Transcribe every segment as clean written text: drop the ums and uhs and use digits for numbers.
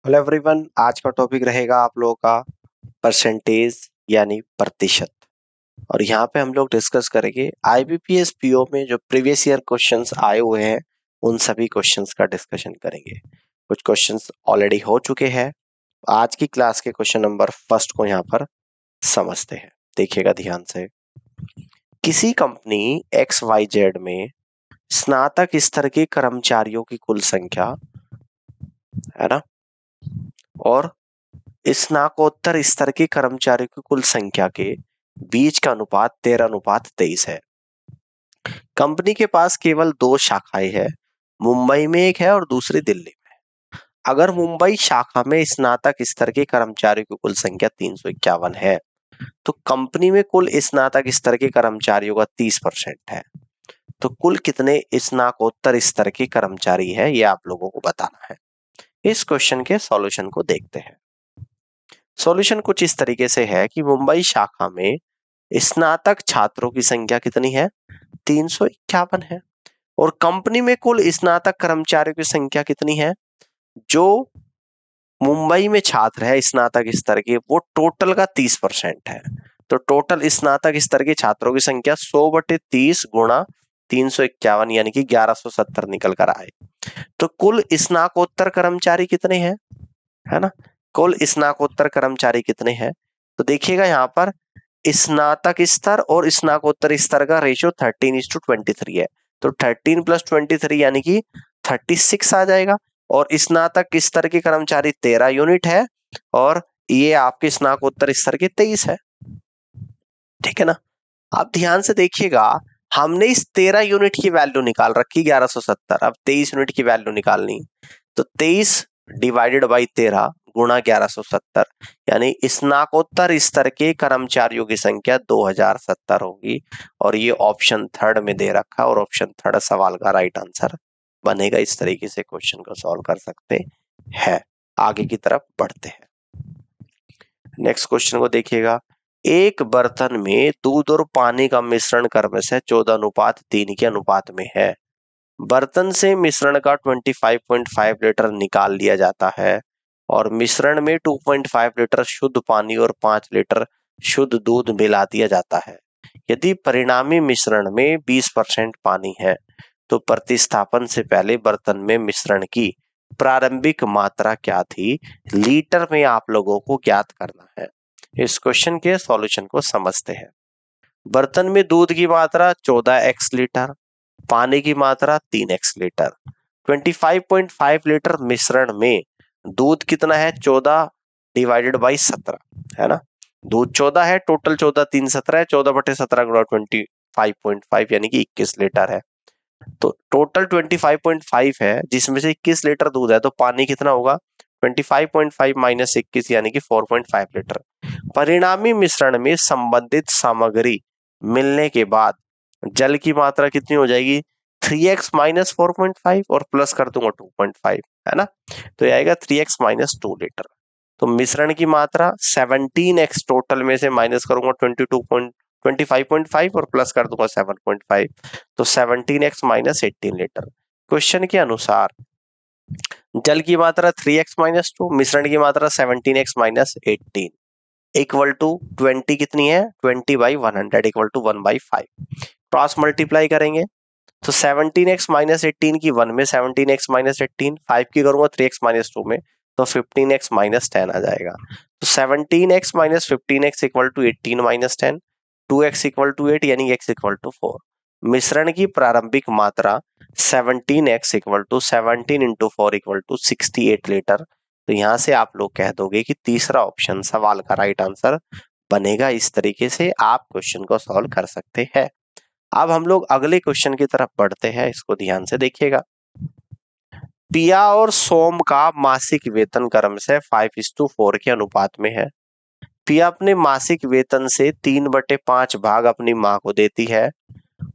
Hello everyone, आज का topic रहेगा आप लोगों का परसेंटेज यानी प्रतिशत। और यहाँ पे हम लोग डिस्कस करेंगे आईबीपीएस पीओ में जो प्रीवियस ईयर क्वेश्चंस आए हुए हैं उन सभी क्वेश्चंस का डिस्कशन करेंगे। कुछ क्वेश्चंस ऑलरेडी हो चुके हैं। आज की क्लास के क्वेश्चन नंबर फर्स्ट को यहाँ पर समझते हैं। देखिएगा ध्यान से। किसी कंपनी एक्स वाई जेड में स्नातक स्तर के कर्मचारियों की कुल संख्या है ना, और स्नातकोत्तर स्तर के कर्मचारियों की कुल संख्या के बीच का अनुपात 13:23 है। कंपनी के पास केवल 2 शाखाएं हैं, मुंबई में एक है और दूसरी दिल्ली में। अगर मुंबई शाखा में स्नातक स्तर के कर्मचारियों की कुल संख्या 351 है तो कंपनी में कुल स्नातक स्तर के कर्मचारियों का 30% है। तो कुल कितने स्नातकोत्तर स्तर के कर्मचारी है ये आप लोगों को बताना है। इस क्वेश्चन के सॉल्यूशन को देखते हैं। सॉल्यूशन कुछ इस तरीके से है कि मुंबई शाखा में स्नातक छात्रों की संख्या कितनी है, 351 है। और कंपनी में कुल स्नातक कर्मचारियों की संख्या कितनी है, जो मुंबई में छात्र है स्नातक स्तर के वो टोटल का 30% है। तो टोटल स्नातक स्तर के छात्रों की संख्या 100/30 गुणा 351 यानी कि 1170 निकल कर आए। तो कुल स्नातकोत्तर कर्मचारी कितने हैं, है ना, कुल स्नातकोत्तर कर्मचारी कितने हैं। तो देखिएगा यहाँ पर स्नातक स्तर और स्नातकोत्तर स्तर का रेशियो 13:23 है। तो 13 + 23 यानी कि 36 आ जाएगा। और स्नातक स्तर के कर्मचारी 13 यूनिट है और ये आपके स्नातकोत्तर स्तर के 23 है। ठीक है ना। अब ध्यान से देखिएगा, हमने इस 13 यूनिट की वैल्यू निकाल रखी 1170। अब 23 यूनिट की वैल्यू निकालनी, तो 23 डिवाइडेड बाई 13 गुणा 1170 यानी स्नातकोत्तर स्तर के कर्मचारियों की संख्या 2070 होगी। और ये ऑप्शन थर्ड में दे रखा है और ऑप्शन थर्ड सवाल का राइट आंसर बनेगा। इस तरीके से क्वेश्चन को सॉल्व कर सकते हैं। आगे की तरफ बढ़ते हैं। नेक्स्ट क्वेश्चन को देखिएगा। एक बर्तन में दूध और पानी का मिश्रण क्रमशः 14:3 के अनुपात में है। बर्तन से मिश्रण का 25.5 लीटर निकाल लिया जाता है और मिश्रण में 2.5 लीटर शुद्ध पानी और 5 लीटर शुद्ध दूध मिला दिया जाता है। यदि परिणामी मिश्रण में 20% पानी है तो प्रतिस्थापन से पहले बर्तन में मिश्रण की प्रारंभिक मात्रा क्या थी, लीटर में आप लोगों को ज्ञात करना है। इस क्वेश्चन के सॉल्यूशन को समझते हैं। बर्तन में दूध की मात्रा 14x लीटर, पानी की मात्रा 3x लीटर। 25.5 लीटर मिश्रण में दूध कितना है, 14 डिवाइडेड बाई 17 है ना। दूध 14 है, टोटल 14 3 17 है, 14/17 गुणा 25.5 यानी कि 21 लीटर है। तो टोटल 25.5 है जिसमें से 21 लीटर दूध है, तो पानी कितना होगा, 25.5 माइनस 21 यानी कि 4.5 लीटर। परिणामी मिश्रण में संबंधित सामग्री मिलने के बाद जल की मात्रा कितनी हो जाएगी, 3x माइनस 4.5 और प्लस कर दूंगा 2.5 है ना। तो ये आएगा 3x माइनस 2 लीटर। तो मिश्रण की मात्रा 17x टोटल में से माइनस करूंगा 25.5 और प्लस कर दूंगा 7.5, तो 17x माइनस 18 लीटर। क्वेश्चन के अनुसार जल की मात्रा 3x माइनस 2, मिश्रण की मात्रा 17x माइनस 18 इक्वल टू 20 कितनी है, 20/100 इक्वल टू 1/5। क्रॉस मल्टीप्लाई करेंगे तो 17x माइनस 18 की 1 में 17x माइनस 18, 5 की करूंगा 3x माइनस 2 में तो 15x माइनस 10 आ जाएगा। तो 17x minus 15x equal to 18 minus 10, 2x equal to 8 यानी x इक्वल टू 4। मिश्रण की प्रारंभिक मात्रा 17x equal to 17 into 4 equal to 68 litre. तो यहां से आप लोग कह दोगे कि तीसरा ऑप्शन सवाल का राइट आंसर बनेगा। इस तरीके से आप क्वेश्चन को सॉल्व कर सकते हैं। अब हम लोग अगले क्वेश्चन की तरफ बढ़ते हैं, इसको ध्यान से देखिएगा। पिया और सोम का मासिक वेतन क्रमशः 5:4 के अनुपात में है। पिया अपने मासिक वेतन से 3/5 भाग अपनी माँ को देती है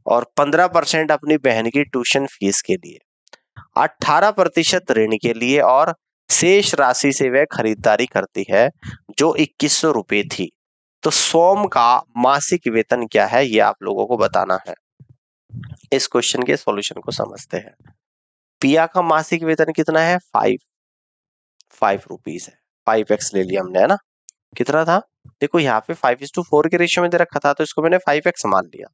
और 15% अपनी बहन की ट्यूशन फीस के लिए, 18% ऋण के लिए और शेष राशि से वह खरीदारी करती है जो 2100 रुपए थी। तो सोम का मासिक वेतन क्या है ये आप लोगों को बताना है। इस क्वेश्चन के सॉल्यूशन को समझते हैं। पिया का मासिक वेतन कितना है, 5, ₹5 है। 5x ले लिया हमने, है ना। कितना था, देखो यहाँ पे 5:4 के रेशियो में दे रखा था, तो इसको मैंने 5x मान लिया।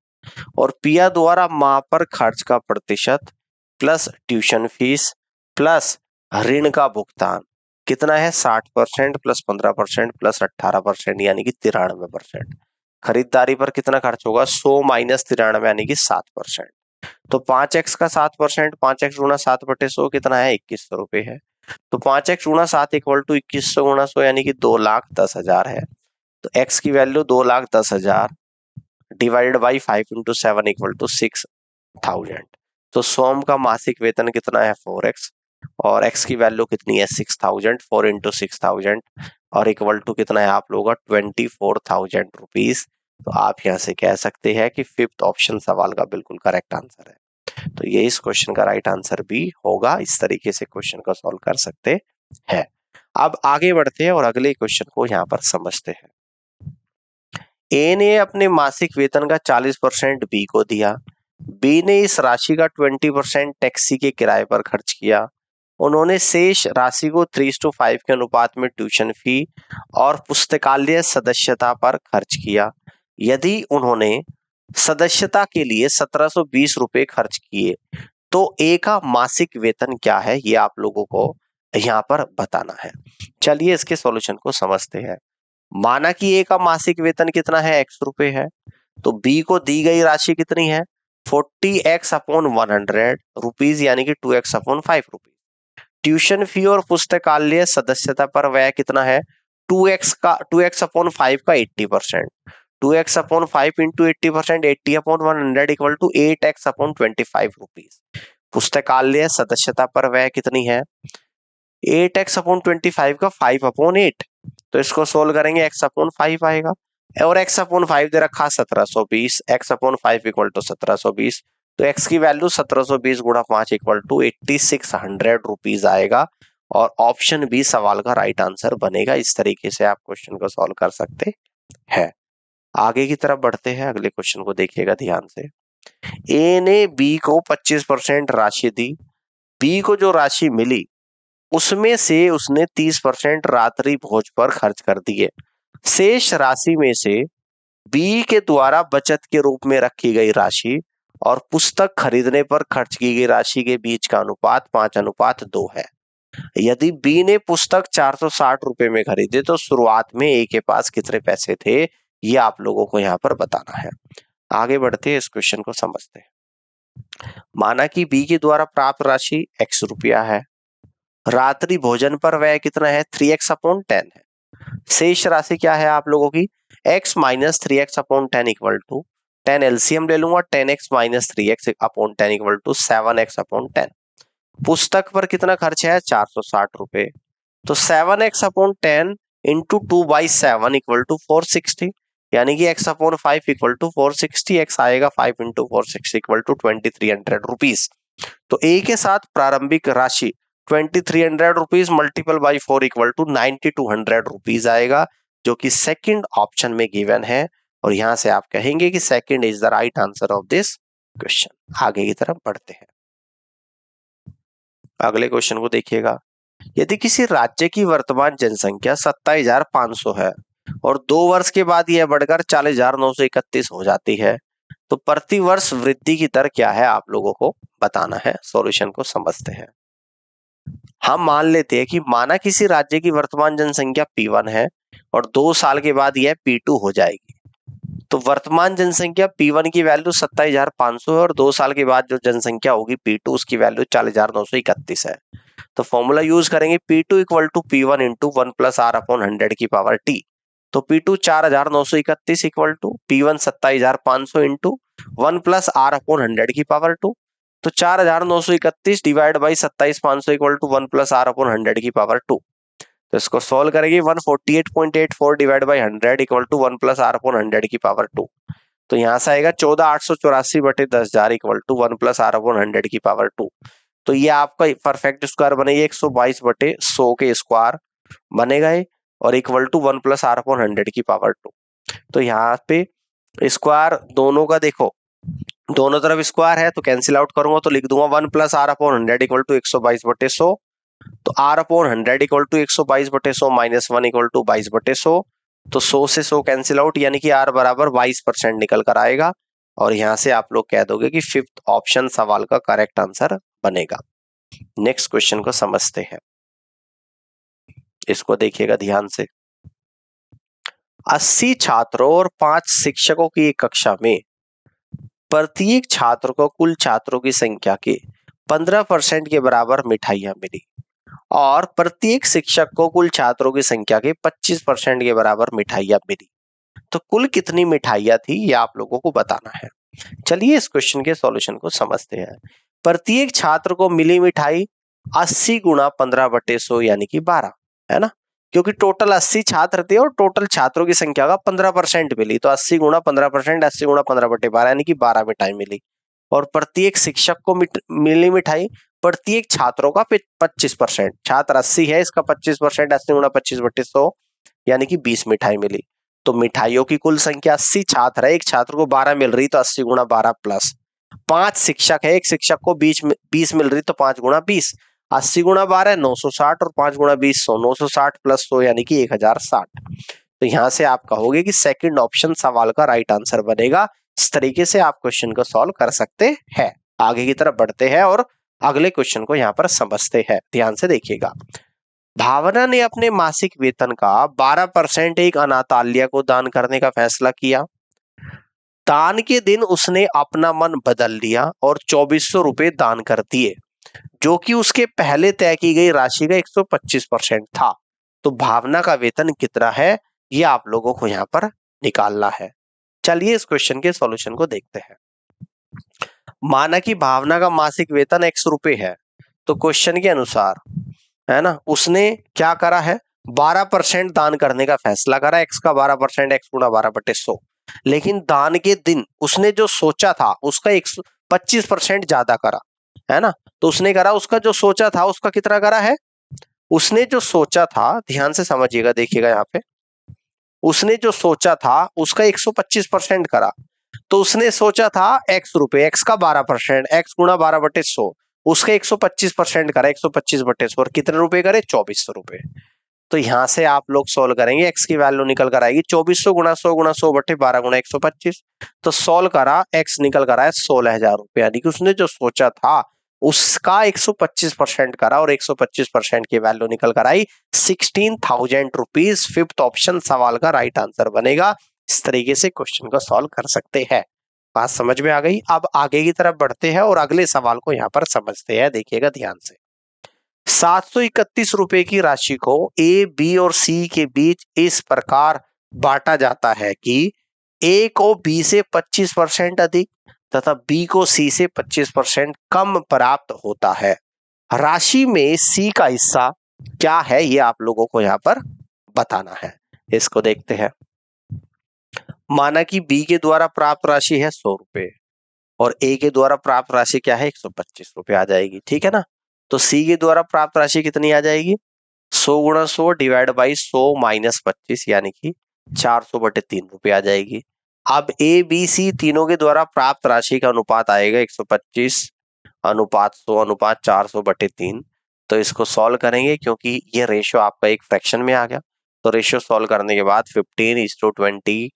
और पिया द्वारा माँ पर खर्च का प्रतिशत प्लस ट्यूशन फीस प्लस ऋण का भुगतान कितना है, 60% प्लस 15% प्लस 18% यानी कि 93%। खरीदारी पर कितना खर्च होगा, 100 माइनस 93 यानी कि 7%। तो 5x का 7%, 5x गुणा 7/100 कितना है, 2100 रुपए है। तो 5x गुणा 7 इक्वल टू 2100 गुणा 100 यानी कि 2,10,000 है। तो x की value 2,10,000 divided by 5 × 7 equal to 6,000। तो सोम का मासिक वेतन कितना है, 4x, और x की वैल्यू कितनी है, 6,000। 4 × 6,000 और इक्वल टू कितना है आप लोगों का, 24,000 रुपीज। तो आप यहाँ से कह सकते हैं कि फिफ्थ ऑप्शन सवाल का बिल्कुल करेक्ट आंसर है। तो ये इस क्वेश्चन का राइट आंसर भी होगा। इस तरीके से क्वेश्चन को सॉल्व कर सकते हैं। अब आगे बढ़ते हैं और अगले क्वेश्चन को यहाँ पर समझते हैं। ए ने अपने मासिक वेतन का 40% बी को दिया। बी ने इस राशि का 20% टैक्सी के किराए पर खर्च किया। उन्होंने शेष राशि को 3:5 के अनुपात में ट्यूशन फी और पुस्तकालय सदस्यता पर खर्च किया। यदि उन्होंने सदस्यता के लिए 1720 रुपए खर्च किए तो ए का मासिक वेतन क्या है, ये आप लोगों को यहाँ पर बताना है। चलिए इसके सॉल्यूशन को समझते हैं। माना कि ए का मासिक वेतन कितना है, x रुपए है, तो बी को दी गई राशि कितनी है, 40x/100 रुपीज यानी कि 2x/5 रुपीज। ट्यूशन फी और पुस्तकालय सदस्यता पर व्यय कितना है, 2x/5 का 80%। 2x/5 into 80%, 80/100 equal to 8x/25 rupees. पुस्तकालय सदस्यता पर व्यय कितनी है, 8x/25 का 5/8। तो इसको सोल्व करेंगे, x/5 आएगा और x/5 दे रखा 1720, x/5 इक्वल टू 1720। तो x की वैल्यू 1720 गुणा 5 इक्वल टू 8600 रुपीज आएगा और ऑप्शन बी सवाल का राइट आंसर बनेगा। इस तरीके से आप क्वेश्चन को सॉल्व कर सकते हैं। आगे की तरफ बढ़ते हैं, अगले क्वेश्चन को देखिएगा ध्यान से। ए ने बी को 25% राशि दी। बी को जो राशि मिली उसमें से उसने 30% रात्रि भोज पर खर्च कर दिए। शेष राशि में से बी के द्वारा बचत के रूप में रखी गई राशि और पुस्तक खरीदने पर खर्च की गई राशि के बीच का अनुपात 5:2 है। यदि बी ने पुस्तक 460 रुपए में खरीदे तो शुरुआत में ए के पास कितने पैसे थे, ये आप लोगों को यहाँ पर बताना है। आगे बढ़ते हैं, इस क्वेश्चन को समझते हैं। माना कि बी के द्वारा प्राप्त राशि x रुपया है। रात्रि भोजन पर व्यय कितना है, 3x/10 है। शेष राशि क्या है आप लोगों की, x minus 3x/10 equal to 10 LCM ले लूंगा, 10x minus 3x/10 equal to 7x/10। पुस्तक पर कितना खर्च है, 460 रुपए। तो 7x/10 इंटू 2/7 इक्वल टू 460 यानी कि x/5 इक्वल टू 460, x आएगा 5 इंटू 460 इक्वल टू 2300 रुपीज। तो ए के साथ प्रारंभिक राशि 2300 rupees multiple by 4 equal to 9200 rupees आएगा, जो कि सेकंड ऑप्शन में गिवन है। और यहां से आप कहेंगे कि second is the right answer of this question. आगे की तरफ बढ़ते हैं, अगले क्वेश्चन को देखिएगा। यदि किसी राज्य की वर्तमान जनसंख्या 27,500 है और 2 वर्ष के बाद यह बढ़कर 40,931 हो जाती है, तो प्रति वर्ष वृद्धि की दर क्या है, आप लोगों को बताना है। सॉल्यूशन को समझते हैं। हम मान लेते हैं कि माना किसी राज्य की वर्तमान जनसंख्या P1 है और 2 साल के बाद यह P2 हो जाएगी। तो वर्तमान जनसंख्या P1 की वैल्यू 27,500 है और 2 साल के बाद जो जनसंख्या होगी P2 उसकी वैल्यू 40,931 है। तो फॉर्मूला यूज करेंगे, P2 equal to P1 into 1 plus R/100 की पावर T। तो P2 4,931 equal to P1 27,500 into 1 plus R/100 की पावर 2। तो 4,931 divide by 27,500 equal to 1 plus R/100 की पावर 2। तो इसको सोल्व करेंगे, 148.84 divide by 100 equal to 1 plus R/100 की power 2। तो यहाँ से आएगा 14,884/10,000 इक्वल टू 1 प्लस R/100 की पावर 2। तो ये आपका परफेक्ट स्क्वायर बनेगा 122/100 के स्क्वायर बनेगा ये, और इक्वल टू 1 प्लस R/100 की पावर 2। तो यहाँ पे स्क्वायर दोनों का देखो, दोनों तरफ स्क्वायर है तो कैंसिल आउट करूंगा तो लिख दूंगा 1 प्लस R/100 इक्वल टू 122/100 तो r upon 100 equal to 122/100 minus 1 equal to 22/100। तो 100 से 100 कैंसिल आउट, यानी कि r बराबर 22% निकल कर आएगा। और यहां से आप लोग कह दोगे कि फिफ्थ ऑप्शन सवाल का करेक्ट आंसर बनेगा। नेक्स्ट क्वेश्चन को समझते हैं, इसको देखिएगा ध्यान से। 80 छात्रों और 5 शिक्षकों की एक कक्षा में प्रत्येक छात्र को कुल छात्रों की संख्या के 15% के बराबर मिठाइयां मिली और प्रत्येक शिक्षक को कुल छात्रों की संख्या के 25% के बराबर मिठाइयां मिली। तो कुल कितनी मिठाइयां थी ये आप लोगों को बताना है। चलिए इस क्वेश्चन के सॉल्यूशन को समझते हैं। प्रत्येक छात्र को मिली मिठाई 80 गुणा 15/100 यानी कि 12, है ना, क्योंकि टोटल 80 छात्र थे और टोटल छात्रों की संख्या का 15% मिली, तो 80 गुणा 15%, 80 गुणा 15/12 यानी कि 12 मिठाई मिली। और प्रत्येक शिक्षक को मिली मिठाई प्रत्येक छात्रों का 25%, छात्र 80 है, इसका 25%, 80 गुणा 25/100 यानी कि 20 मिठाई मिली। तो मिठाइयों की कुल संख्या 80 छात्र है, एक छात्र को 12 मिल रही, तो 80 गुणा 12 प्लस 5 शिक्षक है, एक शिक्षक को 20 मिल रही, तो 5 गुणा 20, 80 गुणा 12 960 और 5 गुणा 20 100, 960 प्लस 100 यानी कि 1060। तो यहां से आप कहोगे कि सेकंड ऑप्शन सवाल का राइट आंसर बनेगा। इस तरीके से आप क्वेश्चन को सॉल्व कर सकते हैं। आगे की तरफ बढ़ते हैं और अगले क्वेश्चन को यहाँ पर समझते हैं, ध्यान से देखिएगा। भावना ने अपने मासिक वेतन का 12% एक अनाथालय को दान करने का फैसला किया। दान के दिन उसने अपना मन बदल लिया और 2400 रुपए दान कर दिए, जो कि उसके पहले तय की गई राशि का 125% था। तो भावना का वेतन कितना है ये आप लोगों को यहाँ पर निकालना है। चलिए इस क्वेश्चन के सॉल्यूशन को देखते हैं। माना कि भावना का मासिक वेतन 100 रुपए है, तो क्वेश्चन के अनुसार, है ना, उसने क्या करा है, 12% दान करने का फैसला करा, x का 12%, x गुणा 12/100। लेकिन दान के दिन उसने जो सोचा था उसका 125% ज्यादा करा, है ना। तो उसने करा, उसका जो सोचा था उसका कितना करा है, उसने जो सोचा था, ध्यान से समझिएगा, देखिएगा यहाँ पे, उसने जो सोचा था उसका 125% करा। तो उसने सोचा था x रुपए, x का 12%, x गुणा 12/100, उसका 125% करा, 125/100 और कितने रुपए करे, 2400 रुपए। तो यहां से आप लोग सोल्व करेंगे, x की वैल्यू निकल कर आएगी 2400 गुणा 100 गुणा 100/12 गुणा 125। तो सोल्व करा, x निकल कर आया 16,000 रुपए, यानी कि उसने जो सोचा था उसका 125% करा और 125% की वैल्यू निकल कर आई 16,000 रुपीज। फिफ्थ ऑप्शन सवाल का राइट आंसर बनेगा। इस तरीके से क्वेश्चन को सॉल्व कर सकते हैं। बात समझ में आ गई। अब आगे की तरफ बढ़ते हैं और अगले सवाल को यहाँ पर समझते हैं, देखिएगा ध्यान से। 731 रुपए की राशि को ए, बी और सी के बीच इस प्रकार बांटा जाता है कि ए को बी से 25% अधिक तथा बी को सी से 25% कम प्राप्त होता है। राशि में सी का हिस्सा क्या है ये आप लोगों को यहाँ पर बताना है। इसको देखते हैं। माना कि बी के द्वारा प्राप्त राशि है 100 रुपए और ए के द्वारा प्राप्त राशि क्या है, 125 रुपए आ जाएगी, ठीक है ना। तो सी के द्वारा प्राप्त राशि कितनी आ जाएगी, 100 गुणा 100 डिवाइड बाई 100 माइनस 25 यानी कि 400/3 रुपए आ जाएगी। अब ए बी सी तीनों के द्वारा प्राप्त राशि का अनुपात आएगा 125 अनुपात 100 अनुपात 400/3। तो इसको सॉल्व करेंगे, क्योंकि ये रेशियो आपका एक फ्रैक्शन में आ गया, तो रेशियो सॉल्व करने के बाद 15:20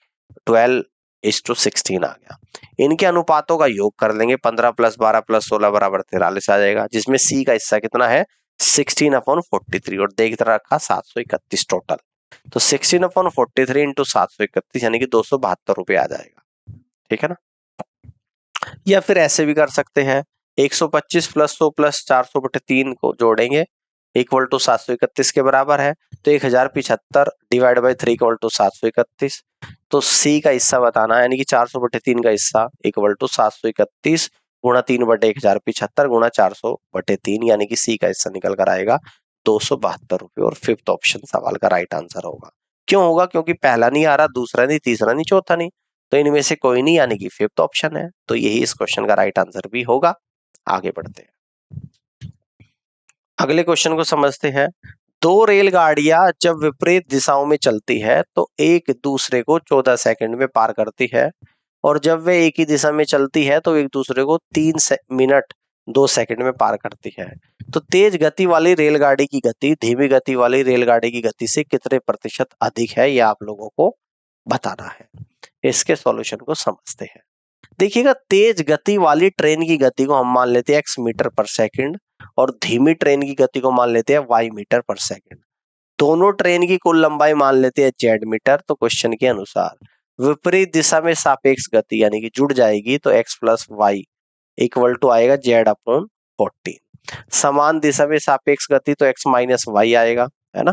12:16 आ गया। इनके अनुपातों का योग कर लेंगे, 15 + 12 + 16 बराबर 43 आ जाएगा, जिसमें सी का हिस्सा कितना है 16/43 और देख रखा 731 टोटल। तो 16/43 इंटू 731 यानी कि 272 रुपए आ जाएगा, ठीक है ना। या फिर ऐसे भी कर सकते हैं, 125 + 100 + 400/3 को जोड़ेंगे इक्वल टू 731 के बराबर है। तो 1075 डिवाइड बाई 3 इक्वल टू 731। तो सी का हिस्सा बताना है, यानी कि 400/3 का हिस्सा इक्वल टू 731 गुणा 3/1075 गुणा 400/3 यानी कि सी का हिस्सा निकल कर आएगा 272 रुपए और फिफ्थ ऑप्शन सवाल का राइट आंसर होगा। क्यों होगा, क्योंकि पहला नहीं आ रहा, दूसरा नहीं, तीसरा नहीं, चौथा नहीं, तो इनमें से कोई नहीं, यानी कि फिफ्थ ऑप्शन है। तो यही इस क्वेश्चन का राइट आंसर भी होगा। आगे बढ़ते हैं, अगले क्वेश्चन को समझते हैं। दो रेलगाड़ियां जब विपरीत दिशाओं में चलती है तो एक दूसरे को 14 सेकंड में पार करती है, और जब वे एक ही दिशा में चलती है तो एक दूसरे को 3 मिनट 2 सेकंड में पार करती है। तो तेज गति वाली रेलगाड़ी की गति धीमी गति वाली रेलगाड़ी की गति से कितने प्रतिशत अधिक है, यह आप लोगों को बताना है। इसके सॉल्यूशन को समझते हैं। देखिएगा, तेज गति वाली ट्रेन की गति को हम मान लेते हैं x मीटर पर सेकंड और धीमी ट्रेन की गति को मान लेते हैं y मीटर पर सेकंड। दोनों ट्रेन की कुल लंबाई मान लेते हैं z मीटर। तो क्वेश्चन के अनुसार विपरीत दिशा में सापेक्ष गति यानी कि जुड़ जाएगी तो x plus y equal to आएगा z अपॉन 14। समान दिशा में सापेक्ष गति तो x माइनस वाई आएगा, है ना।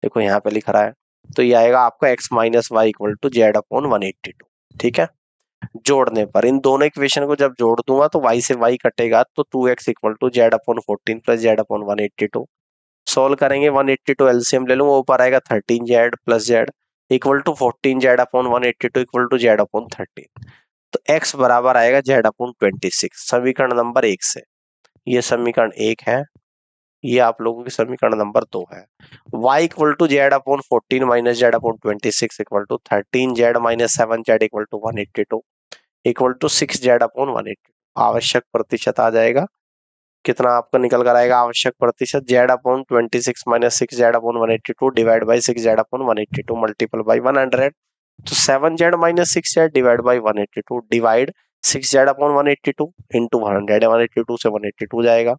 देखो यहाँ पे लिख रहा है, तो ये आएगा आपका x minus y equal to z upon 182। ठीक है, जोड़ने पर इन दोनों इक्वेशन को जब जोड़ दूंगा तो y से y कटेगा तो 2x equal to z upon 14 plus z upon 182। Solve करेंगे 182 एलसीएम ले लूंगा, ऊपर आएगा 13z plus z equal to 14z upon 182 equal to z upon 13। तो x बराबर आएगा z अपॉन 26 समीकरण नंबर 1 से। ये समीकरण 1 है, ये आप लोगों की समीकरण नंबर 2 है। y equal to z upon 14 minus z upon 26 equal to 13z minus 7z equal to 182 equal to 6z upon 182। आवश्यक प्रतिशत आ जाएगा, कितना आपका निकल कर आएगा आवश्यक प्रतिशत, z upon 26 minus 6z upon 182 divide by 6z upon 182 multiple by 100। तो 7z minus 6z divide by 182 divide 6z upon 182 into 100, 182 से 182 जाएगा,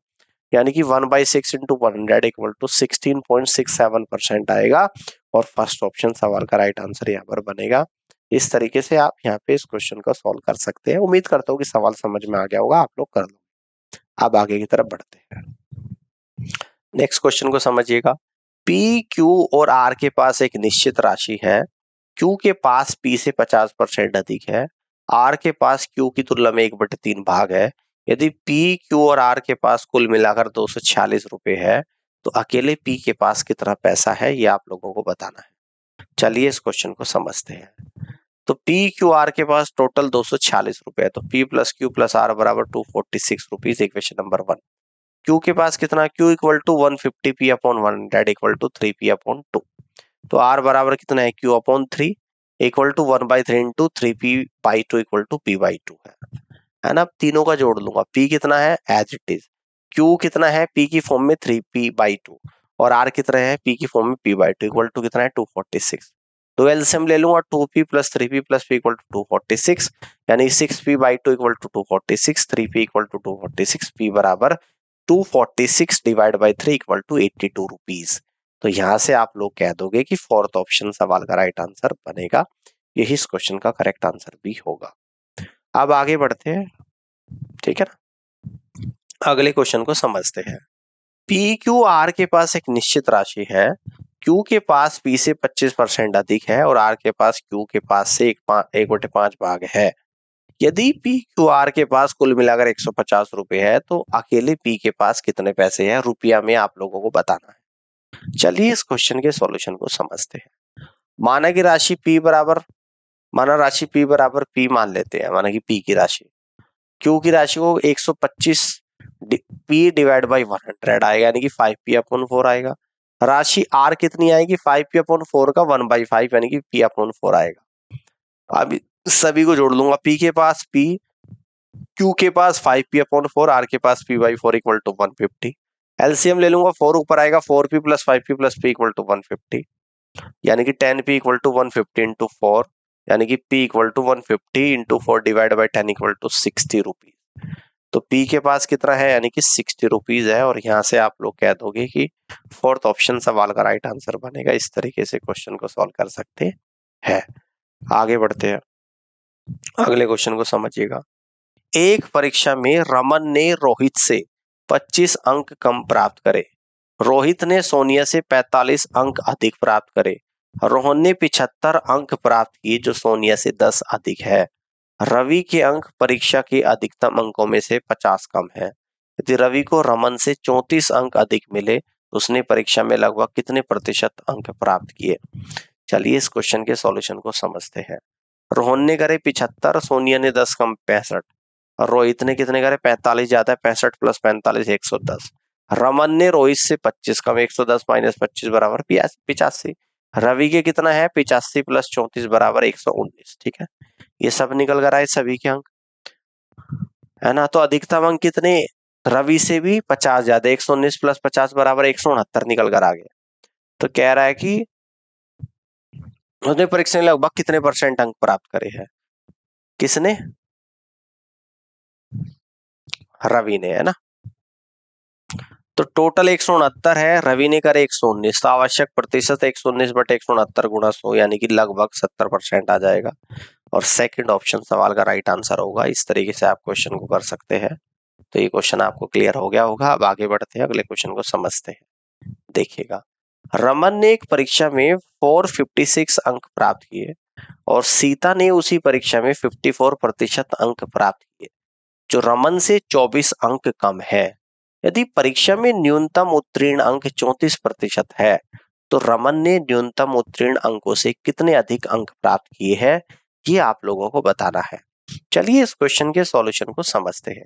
यानी कि 1/6 इंटू 100 इक्वल टू 16.67% आएगा। और फर्स्ट ऑप्शन सवाल का राइट आंसर यहाँ पर बनेगा। इस तरीके से आप यहाँ पे इस क्वेश्चन को सॉल्व कर सकते हैं। उम्मीद करता हूँ कि सवाल समझ में आ गया होगा, आप लोग कर लो। अब आगे की तरफ बढ़ते हैं। नेक्स्ट क्वेश्चन को समझिएगा। पी, क्यू और आर के पास एक निश्चित राशि है। क्यू के पास पी से 50% अधिक है। आर के पास क्यू की तुलना में 1/3 भाग है। यदि पी, क्यू और आर के पास कुल मिलाकर 246 रुपए है तो अकेले पी के पास कितना पैसा है, ये आप लोगों को बताना है। चलिए इस क्वेश्चन को समझते हैं। तो पी, क्यू, आर के पास टोटल 246 रुपए है। तो P plus Q plus R बराबर 246 रुपीज, इक्वेशन नंबर 1। क्यू के पास कितना, Q equal to 150 P upon 100 equal to 3 P upon 2। तो आर बराबर कितना है, Q upon 3 equal to 1/3 into 3 P by 2 equal to P by 2 है ना। तीनों का जोड़ लूंगा, पी कितना है एज इट इज, क्यू कितना है पी की फॉर्म में 3 पी बाई 2 और आर कितना है पी की फॉर्म में पी बाई 2 इक्वल टू कितना है 246। तो एलसीएम ले लूंगा, 2p plus 3p plus p equal to 246, यानी 6p by 2 equal to 246, 3p equal to 246, p बराबर 246 divide by 3 equal to 82 rupees. तो यहां से आप लोग कह दोगे कि फोर्थ ऑप्शन सवाल का राइट आंसर बनेगा। यही इस क्वेश्चन का करेक्ट आंसर भी होगा। अब आगे बढ़ते हैं, ठीक है ना। अगले क्वेश्चन को समझते हैं। पी, क्यू, आर के पास एक निश्चित राशि है। क्यू के पास पी से 25% अधिक है और आर के पास क्यू के पास से 1/5 भाग है। यदि पी, क्यू, आर के पास कुल मिलाकर 150 रुपए है तो अकेले पी के पास कितने पैसे हैं, रुपया में आप लोगों को बताना है। चलिए इस क्वेश्चन के सॉल्यूशन को समझते हैं। माना कि राशि पी बराबर पी मान लेते हैं, माना कि पी की राशि, क्यू की राशि को 125 पी डिवाइड बाई 100 आएगा, यानी कि 5p अपॉन 4 आएगा। राशि आर कितनी आएगी, 5p अपॉन 4 का 1/5 यानी कि p अपॉन 4 आएगा। अब सभी को जोड़ लूंगा, पी के पास p, क्यू के पास 5p अपॉन 4, आर के पास p by 4 equal to 150। LCM ले लूंगा, 4 ऊपर आएगा, 4p plus 5p plus p equal to 150, यानी कि 10p इक्वल टू 150 इंटू 4, यानी कि p equal to 150 into 4 divide by 10 equal to 60 rupees. तो P के पास कितना है, यानी कि 60 रुपीज है। और यहाँ से आप लोग कह दोगे कि फोर्थ ऑप्शन सवाल का राइट आंसर बनेगा। इस तरीके से क्वेश्चन को सॉल्व कर सकते हैं। आगे बढ़ते हैं, अगले क्वेश्चन को समझिएगा। एक परीक्षा में रमन ने रोहित से 25 अंक कम प्राप्त करे, रोहित ने सोनिया से 45 अंक अधिक प्राप्त करे, रोहन ने 75 अंक प्राप्त किए जो सोनिया से 10 अधिक है। रवि के अंक परीक्षा के अधिकतम अंकों में से 50 कम है। यदि रवि को रमन से 34 अंक अधिक मिले तो उसने परीक्षा में लगभग कितने प्रतिशत अंक प्राप्त किए। चलिए इस क्वेश्चन के सॉल्यूशन को समझते हैं। रोहन ने करे 75, सोनिया ने 10 कम 65, और रोहित ने कितने करे 45 ज्यादा है, 65 प्लस 45 110। रमन ने रोहित से 25 कम 110 माइनस 25 बराबर 85। रवि के कितना है 85 प्लस 34 बराबर 119। ठीक है, ये सब निकल कर आए सभी के अंक, है ना। तो अधिकतम अंक कितने रवि से भी 50 ज्यादा, 119 प्लस 50 बराबर 169 निकल कर आ गया। तो कह रहा है कि उसने परीक्षा में लगभग कितने परसेंट अंक प्राप्त करे हैं? किसने? रवि ने, है ना। तो टोटल 169 है, रवि ने करे 119, तो आवश्यक प्रतिशत 119 बटे 169 गुणा 100 यानी कि लगभग 70% आ जाएगा। और सेकंड ऑप्शन सवाल का राइट आंसर होगा। इस तरीके से आप क्वेश्चन को कर सकते हैं। तो ये क्वेश्चन आपको क्लियर हो गया होगा। अब आगे बढ़ते हैं, अगले क्वेश्चन को समझते हैं। देखिएगा, रमन ने एक परीक्षा में 456 अंक प्राप्त किए और सीता ने उसी परीक्षा में 54% अंक प्राप्त किए, जो रमन से 24 अंक कम है। यदि परीक्षा में न्यूनतम उत्तीर्ण अंक 34% है, तो रमन ने न्यूनतम उत्तीर्ण अंकों से कितने अधिक अंक प्राप्त किए हैं, ये आप लोगों को बताना है। चलिए इस क्वेश्चन के सॉल्यूशन को समझते हैं।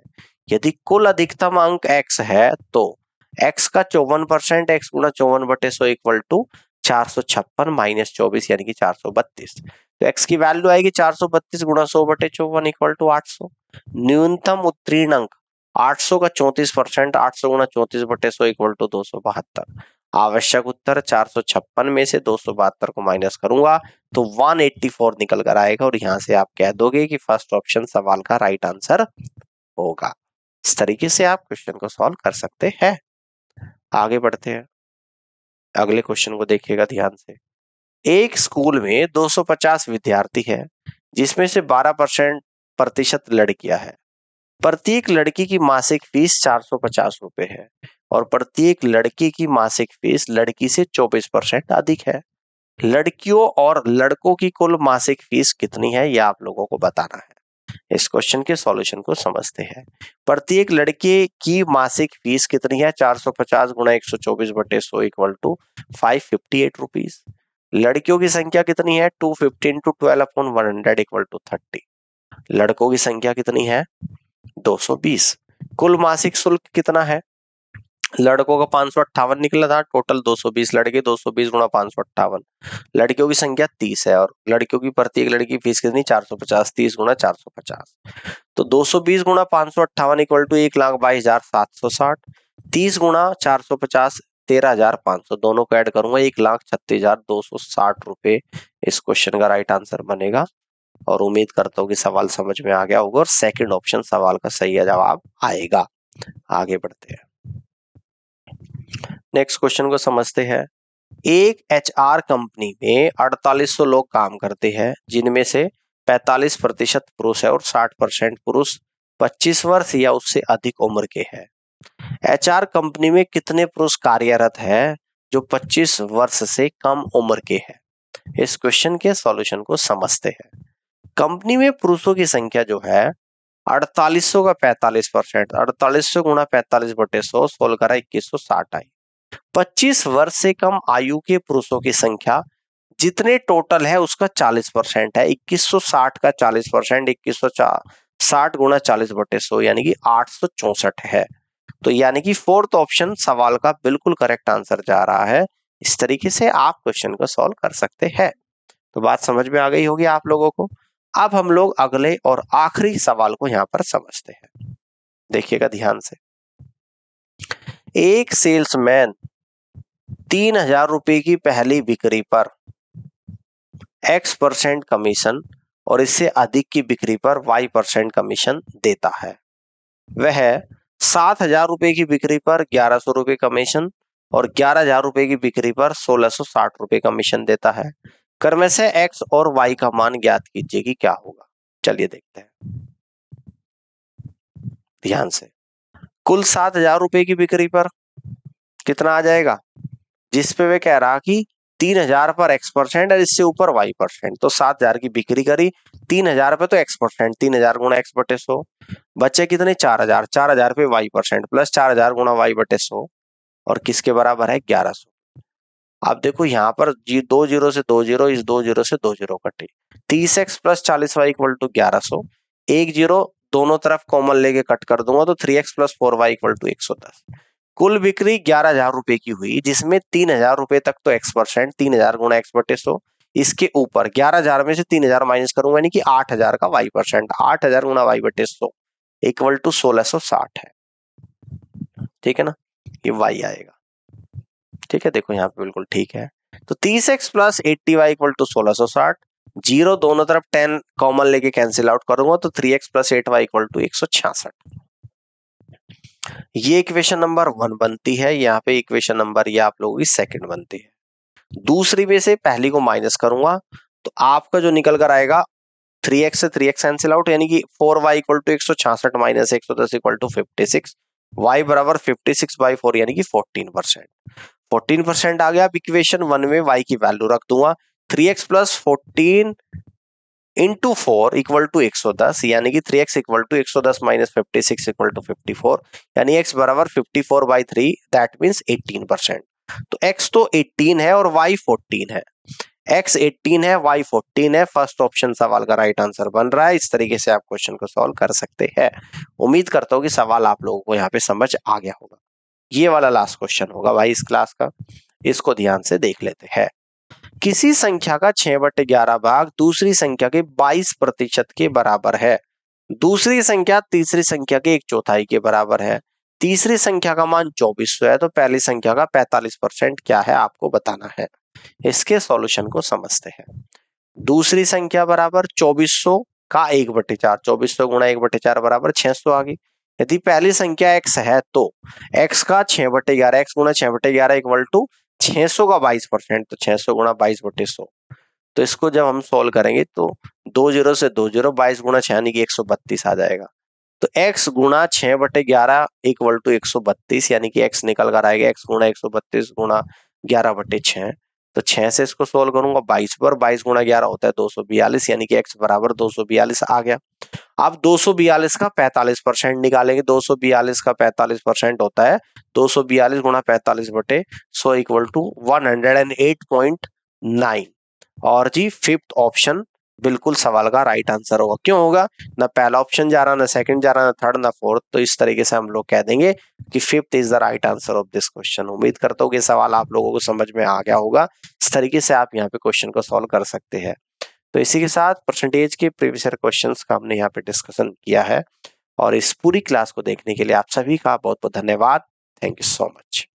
यदि कुल अधिकतम अंक x है, तो x का 54%, x गुणा 54/100 इक्वल टू 456 माइनस 24 यानी कि 432। तो x की वैल्यू आएगी 432 गुणा 100/54 इक्वल टू 800। न्यूनतम उत्तीर्ण अंक 800 का 34%, 800 गुणा 34/100 इक्वल टू 272। आवश्यक उत्तर 456 में से 272 को माइनस करूंगा तो 184 निकल कर आएगा, और यहां से आप कह दोगे कि फर्स्ट ऑप्शन सवाल का राइट आंसर होगा। इस तरीके से आप क्वेश्चन को सॉल्व कर सकते हैं। आगे बढ़ते हैं, अगले क्वेश्चन को देखिएगा ध्यान से। एक स्कूल में 250 विद्यार्थी है, जिसमें से 12% लड़कियां हैं। प्रत्येक लड़की की मासिक फीस 450 रुपए है और प्रत्येक लड़की की मासिक फीस लड़की से 24% अधिक है। लड़कियों और लड़कों की कुल मासिक फीस कितनी है, यह आप लोगों को बताना है। इस क्वेश्चन के सॉल्यूशन को समझते हैं। प्रत्येक लड़के की मासिक फीस कितनी है? 450 गुणा 124/100 इक्वल टू 558 रुपीज। लड़कियों की संख्या कितनी है? 250 इंटू 12/100 इक्वल टू 30। लड़कों की संख्या कितनी है? 220। कुल मासिक शुल्क कितना है? लड़कों का 558 निकला था, टोटल 220 लड़के, 220 गुणा 558। लड़कियों की संख्या 30 है और लड़कियों की प्रत्येक लड़की की फीस कितनी? 450। 30 गुणा 450 तो 220 गुणा 558 इक्वल टू 1,22,760। 30 गुणा 450 13,500, दोनों को ऐड करूंगा 1,36,260 रुपए इस क्वेश्चन का राइट आंसर बनेगा। और उम्मीद करता हूँ कि सवाल समझ में आ गया होगा और सेकंड ऑप्शन सवाल का सही जवाब आएगा। आगे बढ़ते हैं, नेक्स्ट क्वेश्चन को समझते हैं। एक एचआर कंपनी में 4800 लोग काम करते हैं, जिनमें से 45% पुरुष है और 60% पुरुष 25 वर्ष या उससे अधिक उम्र के हैं। एचआर कंपनी में कितने पुरुष कार्यरत है जो 25 वर्ष से कम उम्र के हैं? इस क्वेश्चन के सॉल्यूशन को समझते हैं। कंपनी में पुरुषों की संख्या जो है 4800 का 45%, 4800 गुणा 45/100 सोल्व करा 2160 आई। 25 वर्ष से कम आयु के पुरुषों की संख्या जितने टोटल है उसका 40% है। 2160 का 40%, 2160 गुणा 40/100 यानी कि 864 है। तो यानी कि फोर्थ ऑप्शन सवाल का बिल्कुल करेक्ट आंसर जा रहा है। इस तरीके से आप क्वेश्चन को सॉल्व कर सकते हैं। तो बात समझ में आ गई होगी आप लोगों को। अब हम लोग अगले और आखिरी सवाल को यहां पर समझते हैं। देखिएगा ध्यान से। एक सेल्समैन 3,000 रुपए की पहली बिक्री पर X% कमीशन और इससे अधिक की बिक्री पर Y% कमीशन देता है। वह 7,000 रुपए की बिक्री पर 1,100 रुपए कमीशन और 11,000 रुपए की बिक्री पर 1,660 रुपए कमीशन देता है। क्रम से X और Y का मान ज्ञात कीजिए कि क्या होगा। चलिए देखते हैं ध्यान से। कुल 7,000 रुपए की बिक्री पर कितना आ जाएगा, जिसपे वे कह रहा कि 3,000 पर X% और इससे ऊपर Y%। तो 7,000 की बिक्री करी, 3,000 पे तो X%, 3,000 गुणा X/100, बचे कितने? 4,000, 4,000 पे Y% प्लस 4,000 गुणा Y/100 और किसके बराबर है? 1,100। आप देखो यहाँ पर 2 जीरो से 2 जीरो, इस 2 जीरो से 2 जीरो कटे, 30X plus 40Y equal to 1,100। 1 zero दोनों तरफ कॉमन लेके कट कर दूंगा तो 3X plus 4Y equal to 110। कुल बिक्री 11,000 रुपए की हुई, जिसमें 3,000 रुपए तक तो X%, 3,000 गुणा X/100, इसके ऊपर 11,000 में से 3,000 माइनस करूंगा यानी कि 8,000 का Y%, 8,000 गुणा Y/100 इक्वल टू 1,660 है। ठीक है ना, ये y आएगा। ठीक है, देखो यहाँ पे बिल्कुल ठीक है। तो 30x plus 80y equal to 1660, zero दोनों तरफ 10 कॉमन लेके कैंसिल आउट करूंगा तो 3x plus 8y equal to 166। ये इक्वेशन नंबर 1 बनती है, यहाँ पे इक्वेशन नंबर ये आप लोगों की सेकंड बनती है। दूसरी में से पहली को माइनस करूंगा तो आपका जो निकल कर आएगा 3x से 3x कैंसिल आउट, यानी कि 4y equal to 166 minus 110 equal to 56, y बराबर 56/4 यानी कि 14%। 14% आ गया। अब इक्वेशन 1 में y की वैल्यू रख दूंगा, 3x plus 14 into 4 equal to 110, यानी कि 3x equal to 110 minus 56 equal to 54, यानी x बराबर 54/3, दैट मीन्स 18%। तो x तो 18 है और y 14 है। x 18 है, y 14 है। फर्स्ट ऑप्शन सवाल का राइट आंसर बन रहा है। इस तरीके से आप क्वेश्चन को सॉल्व कर सकते हैं। उम्मीद करता हूं कि सवाल आप लोगों को यहाँ पे समझ आ गया होगा। ये वाला लास्ट क्वेश्चन होगा भाई इस क्लास का, इसको ध्यान से देख लेते हैं। किसी संख्या का 6/11 भाग दूसरी संख्या के 22% के बराबर है। दूसरी संख्या तीसरी संख्या के 1/4 के बराबर है। तीसरी संख्या का मान 2400 है, तो पहली संख्या का 45% क्या है आपको बताना है। इसके सॉल्यूशन को समझते हैं। दूसरी संख्या बराबर 2400 का 1/4, 2400 गुणा 1/4 बराबर 600 आ गई। यदि पहली संख्या x है तो x का 6/11, x गुणा 6/11 इक्वल टू 600 का 22%, तो 600 गुणा 22/100। तो इसको जब हम सोल्व करेंगे तो 2 जीरो से 2 जीरो, 22 गुणा 6 यानी कि 132 आ जाएगा। तो x गुणा 6/11 इक्वल टू 132, यानी कि x निकल कर आएगा x गुणा 132 गुणा 11/6। तो 6 से इसको सोल्व करूंगा 22 पर, 22 गुणा 11 होता है 242, यानी कि x बराबर 242 आ गया। अब 242 का 45% निकालेंगे। 242 का 45% होता है 242 गुणा 45/100 इक्वल टू 108.9। और जी फिफ्थ ऑप्शन बिल्कुल सवाल का राइट आंसर होगा। क्यों होगा? ना पहला ऑप्शन जा रहा, ना सेकंड जा रहा, ना थर्ड, ना फोर्थ। तो इस तरीके से हम लोग कह देंगे कि fifth is the right answer of this question. उम्मीद करता हूँ कि सवाल आप लोगों को समझ में आ गया होगा। इस तरीके से आप यहाँ पे क्वेश्चन को सॉल्व कर सकते हैं। तो इसी के साथ परसेंटेज के प्रीवियस ईयर क्वेश्चंस का हमने यहाँ पे डिस्कशन किया है। और इस पूरी क्लास को देखने के लिए आप सभी का बहुत बहुत धन्यवाद। Thank you so much.